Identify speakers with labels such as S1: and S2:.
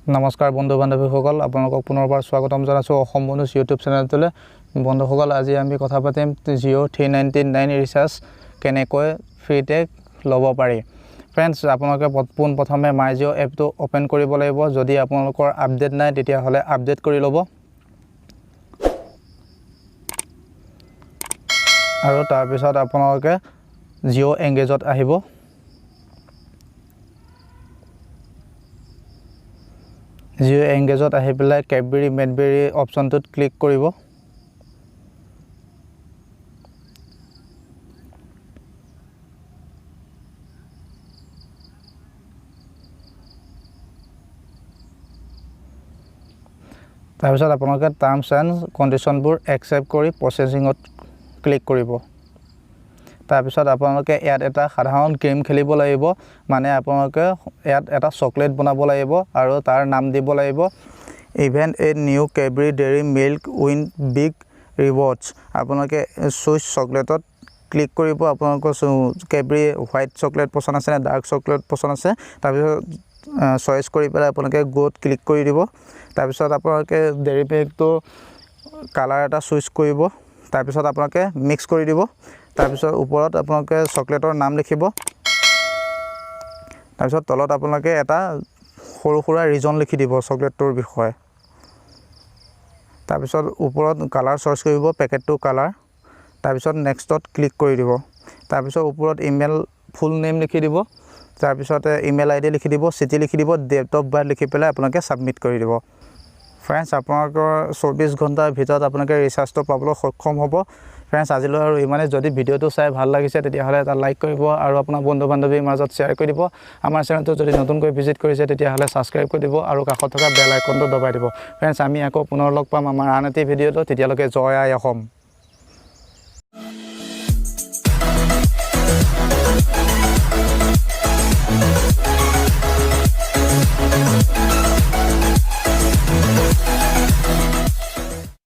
S1: নমস্কাৰ বন্ধু বান্ধৱীসকল আপোনালোকক পুনৰবাৰ স্বাগতম জনাইছোঁ অসম বন্ধু ইউটিউব চেনেলটোলৈ বন্ধুসকল আজি আমি কথা পাতিম জিঅ' 399 ৰিচাৰ্জ কেনেকৈ ফ্ৰীতে ল'ব পাৰি ফ্ৰেণ্ডছ আপোনালোকে প্ৰথমে মাই জিঅ' এপটো ওপেন কৰিব লাগিব যদি আপোনালোকৰ আপডেট নাই তেতিয়াহ'লে আপডেট কৰি ল'ব আৰু তাৰপিছত আপোনালোকে জিঅ' এংগেজত আহিব জিঅ' এংগেজত আহি পেলাই কেডবেৰী মেডবেৰী অপশ্যনটোত ক্লিক কৰিব তাৰপিছত আপোনালোকে টাৰ্মছ এণ্ড কণ্ডিশ্যনবোৰ একচেপ্ট কৰি প্ৰচেছিঙত ক্লিক কৰিব তাৰপিছত আপোনালোকে ইয়াত এটা সাধাৰণ গেম খেলিব লাগিব মানে আপোনালোকে ইয়াত এটা চকলেট বনাব লাগিব আৰু তাৰ নাম দিব লাগিব even a new Cadbury dairy milk win big rewards আপোনালোকে চুইচ চকলেটত ক্লিক কৰিব আপোনালোকৰ কেডবেৰী হোৱাইট চকলেট পছন্দ আছে নে ডাৰ্ক চকলেট পছন্দ আছে তাৰপিছত চইচ কৰি পেলাই আপোনালোকে গোত ক্লিক কৰি দিব তাৰপিছত আপোনালোকে ডেইৰী মিল্কটো কালাৰ এটা চুইচ কৰিব তাৰপিছত আপোনালোকে মিক্স কৰি দিব তাৰপিছত ওপৰত আপোনালোকে চকলেটৰ নাম লিখিব তাৰপিছত তলত আপোনালোকে এটা সৰু সুৰা ৰিজন লিখি দিব চকলেটটোৰ বিষয়ে তাৰপিছত ওপৰত কালাৰ চইচ কৰিব পেকেটটো কালাৰ তাৰপিছত নেক্সটত ক্লিক কৰি দিব তাৰপিছত ওপৰত ইমেইল ফুল নেম লিখি দিব তাৰপিছত ইমেইল আইডি লিখি দিব চিটি লিখি দিব ডেট অফ বাৰ্থ লিখি পেলাই আপোনালোকে সাবমিট কৰি দিব ফ্ৰেণ্ডছ আপোনালোকৰ 24 ঘণ্টাৰ ভিতৰত আপোনালোকে ৰিচাৰ্জটো পাবলৈ সক্ষম হ'ব ফ্ৰেণ্ডছ আজিলৈ আৰু ইমানে যদি ভিডিঅ'টো চাই ভাল লাগিছে তেতিয়াহ'লে এটা লাইক কৰিব আৰু আপোনাৰ বন্ধু বান্ধৱীৰ মাজত শ্বেয়াৰ কৰি দিব আমাৰ চেনেলটো যদি নতুনকৈ ভিজিট কৰিছে তেতিয়াহ'লে ছাবস্ক্ৰাইব কৰি দিব আৰু কাষত থকা বেল আইকনটো দবাই দিব ফ্ৰেণ্ডছ আমি আকৌ পুনৰ লগ পাম আমাৰ আন এটি ভিডিঅ'টো তেতিয়ালৈকে জয় আই অসম